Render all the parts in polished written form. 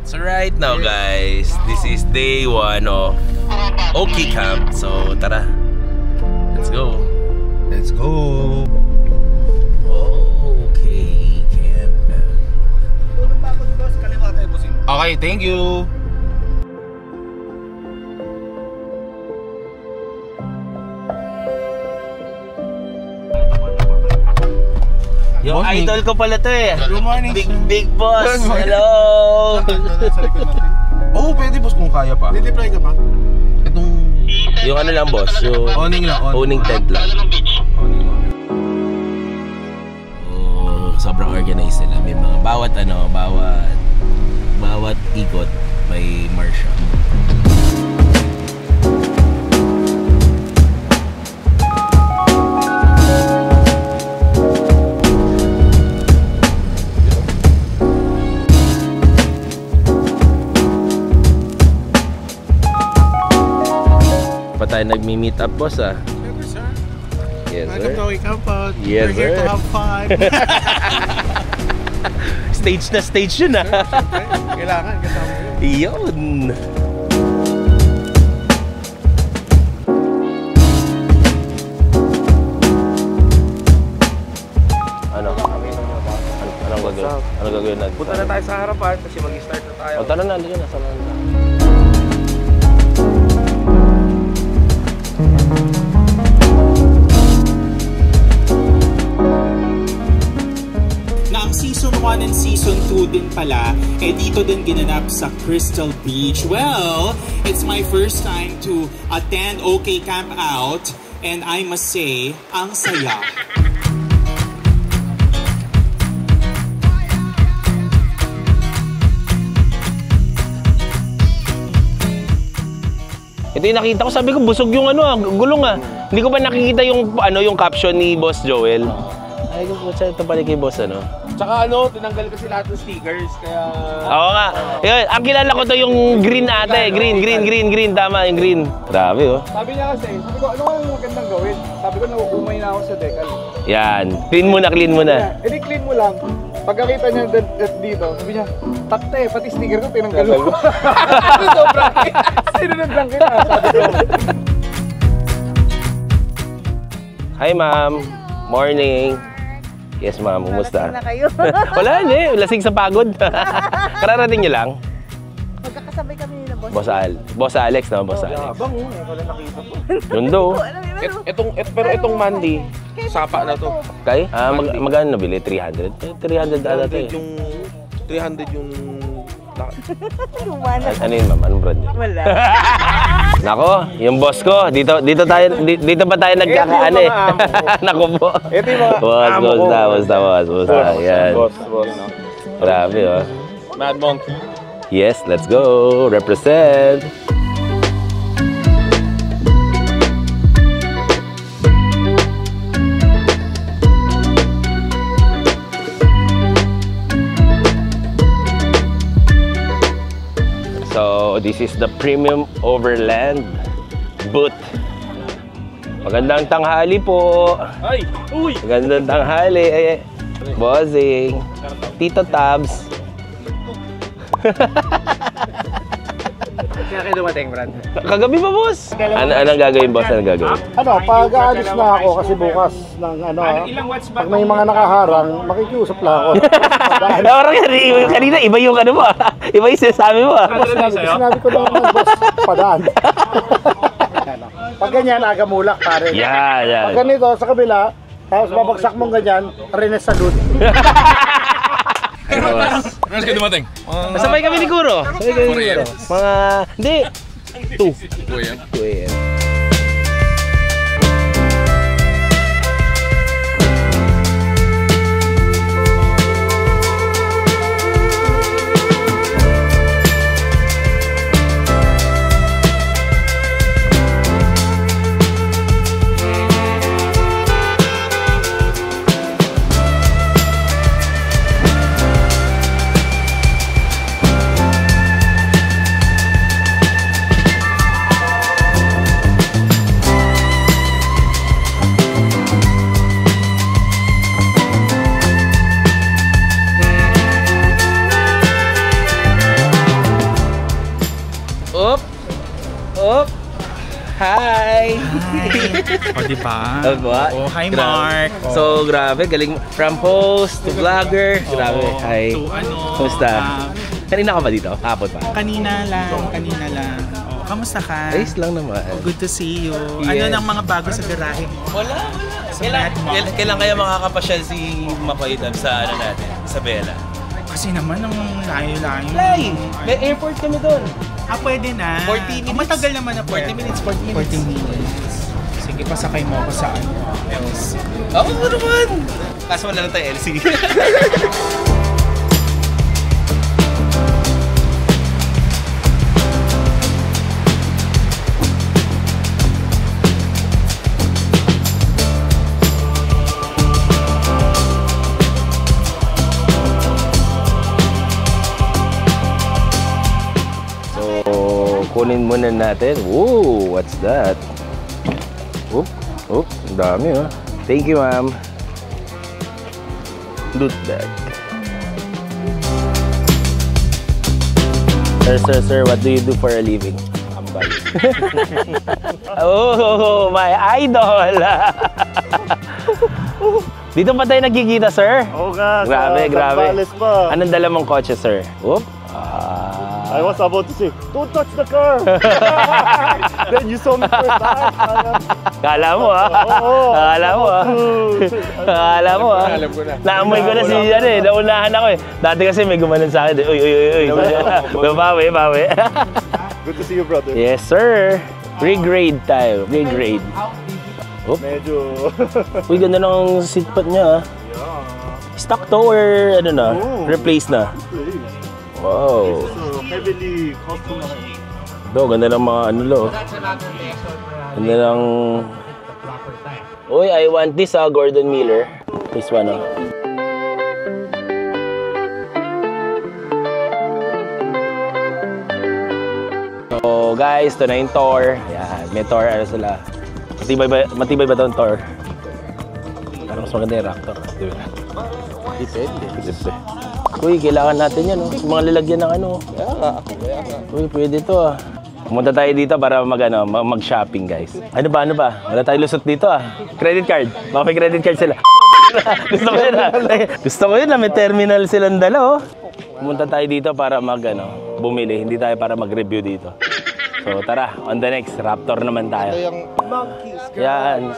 So right now guys, this is day 1 of OK Camp. So tara, let's go. Let's go. OK Camp. Okay, thank you. Yung Morning. idol ko pala to eh. Good morning. Big boss. Hello. Oh, pwede boss kung kaya pa. Deploy ka pa? Itong Yung ano lang boss, yung owning lang. owning tent lang. Oh, sobrang organized sila. May mga bawat ikot may marshal. Pa tayo nagmi-meet up boss ah. Yes sir. Welcome to OK Camp Out. Yes, We're here sir. to have fun. Stage na stage yun ah. Kailangan kasama yun. Yun. Anong gagawin? Anong gagawin natin? punta na tayo sa harapan kasi mag-start na tayo. O tara na, dito na. Sana na. Na ang Season 1 and Season 2 din pala, dito din ginanap sa Crystal Beach. Well, it's my first time to attend OK Camp Out and I must say, ang saya. Ito yung nakita ko, sabi ko busog yung gulong ah. Hindi ko ba nakikita yung yung caption ni Boss Joel? Ay, ito pala kay Boss Tsaka tinanggal kasi lahat ng stickers kaya Oo nga. Yun, ang kilala ko to yung green ate. Green. Tama, yung green. Grabe oh. Sabi niya kasi, sabi ko, ano ang magandang gawin? Sabi ko, nakukumay na ako sa decal. Yan. Clean mo na. Edi clean mo lang. Pagkakita niya dito, sabi niya, takte, pati sticker ko tinanggal mo. Sobrang sino nag-blanket na? Sabi ko. Hi ma'am. Morning. Yes ma'am, kumusta? Lasing na kayo. Wala hindi, lasing sa pagod. Kararating niyo lang. Magkakasabay kami ni Boss. Boss Alex na, Boss Alex. abang wala nakita ko. Yun do. Pero itong Monday, sapa na to. Kay? Magkano nabili? 300? 300 ata to eh. Yung 300 yung Ano yun ma'am? Anong brand yun? Wala. Nako, yung boss ko, dito pa tayo nagkakaano eh. Nako po. Ito yung mga Boss na. Yan. Boss. Grabe oh. Mad Monkey. Yes, let's go. Represent. So, this is the Premium Overland booth. Magandang tanghali po. Ay! Uy! Magandang tanghali. Bossing. Tito Tabs. Kaya kayo dumating, Brad? Kagabi pa, boss. Anong gagawin, boss? Anong gagawin? Pag-aalis na ako kasi bukas ng pag may mga nakaharang, makikiusap lang ako. Kanina, iba yung mo. Iba yung sinasabi mo. Sinabi ko lang boss, padaan. Pag ganyan, agamulak pare. Yan. Pag ganito, sa kabila, tapos babagsak mong ganyan, Renes Salud. Ano kayo dumating? Sabay kami ni Kuro. Mga, hindi. 2 a.m. Hi! O, diba? Diba? Oh, hi, Grabe. Mark. So, grabe. Galing from host to vlogger. Grabe. Hi. To ano? Kumusta? Kanina ka ba dito? Hapon pa? Kanina lang. Oh, kamusta ka? Ayos lang naman. Good to see you. Yes. Ano nang mga bago sa birahe mo? Wala. Kailan kaya makakapasyal si Makoy sa ano natin? Isabela? Kasi naman ang layo-layo. May airport kami doon. Pwede na. 40 minutes. Matagal naman na 40 minutes. 40 minutes. Sige, pasakay mo ako sa ano. LC. Oo naman. Kaso wala na tayo LC. Kunin muna natin. Whoa, what's that? Oop, ang dami oh. Thank you, ma'am. Loot bag. Sir, what do you do for a living? Ambay. Oh, my idol! Dito pa tayo nagkikita, sir? Oo nga, Grabe. Zambales pa. Anong dala mong kotse, sir? Oop. I was about to say, don't touch the car! Then you saw me first time. Kala mo ah. Kala mo ah. Naamoy ko na si ano eh. Naunahan ako eh. Dati kasi may gumanon sa akin. Uy. Bawi. Good to see you, brother. Yes, sir. Regrade tayo. Regrade. Oop. Medyo... Uy, ganda ng seatpad niya ah. Stock to or ano na? Replace na? Wow. So, heavily customized. Do, ganda ng mga ano lo. Ganda ng... Uy, I want this Gordon Miller. This one oh. So guys, ito na yung Thor. Yan, may Thor ano sila. Matibay ba itong Thor? Parang mas maganda yung Raptor. Depende. Uy, kailangan natin yan, oh. Mga lalagyan ng ano. Uy, pwede to ah. Pumunta tayo dito para mag-shopping, guys. Ano ba? Wala tayo lusot dito ah. Credit card. Baka may credit card sila. Gusto ko yun na may terminal silang dala, oh. Pumunta tayo dito para bumili. Hindi tayo para mag-review dito. So tara, on the next. Raptor naman tayo. Yan.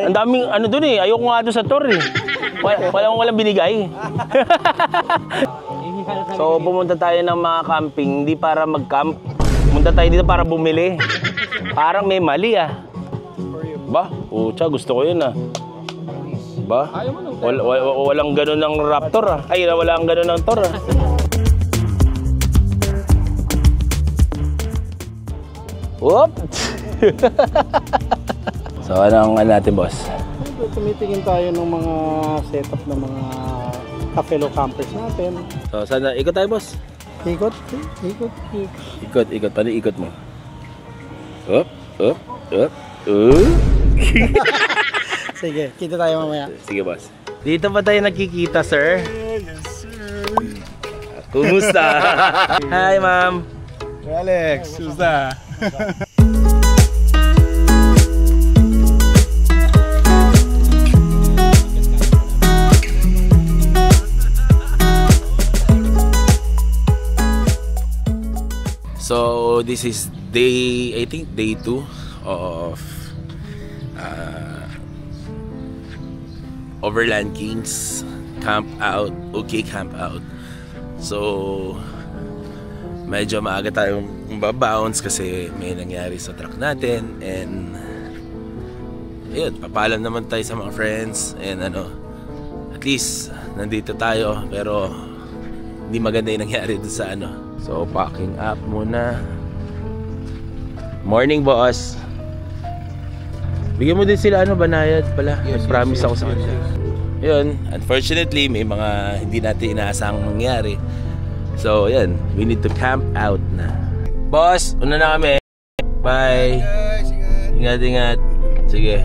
Ang daming doon eh. Ayoko nga doon sa tour eh. Walang binigay. So pumunta tayo ng mga camping, hindi para mag-camp. Pumunta tayo dito para bumili. Parang may mali ah. Ba? Pucha, gusto ko yun ah. Ba? Walang ganun ng Raptor ah. Ay, walang ganun ng Thor ah. Whoop! So anong natin, boss? Tumitingin tayo ng mga setup ng mga fellow campers natin. So sana ikot tayo, boss. Ikot. Ikot. Paano ikot mo? Up. Sige, kita tayo mamaya. Sige, boss. Dito pa tayo nakikita, sir? Yes, sir. Kumusta? Hi, ma'am. Alex, kumusta? So this is I think day 2 of Overland Kings Camp Out, OK Camp Out. So medyo maaga tayong babounce kasi may nangyari sa truck natin, and ayun, papaalam naman tayo sa mga friends, and at least nandito tayo, pero hindi maganda yung nangyari dun sa So packing up muna. Morning, boss. Bigyan mo din sila banayad pala. Promise ako sa kanila. Yun, unfortunately may mga hindi natin inaasahang mangyari. So yan, we need to camp out na. Boss, una na kami. Bye. Ingat. Sige.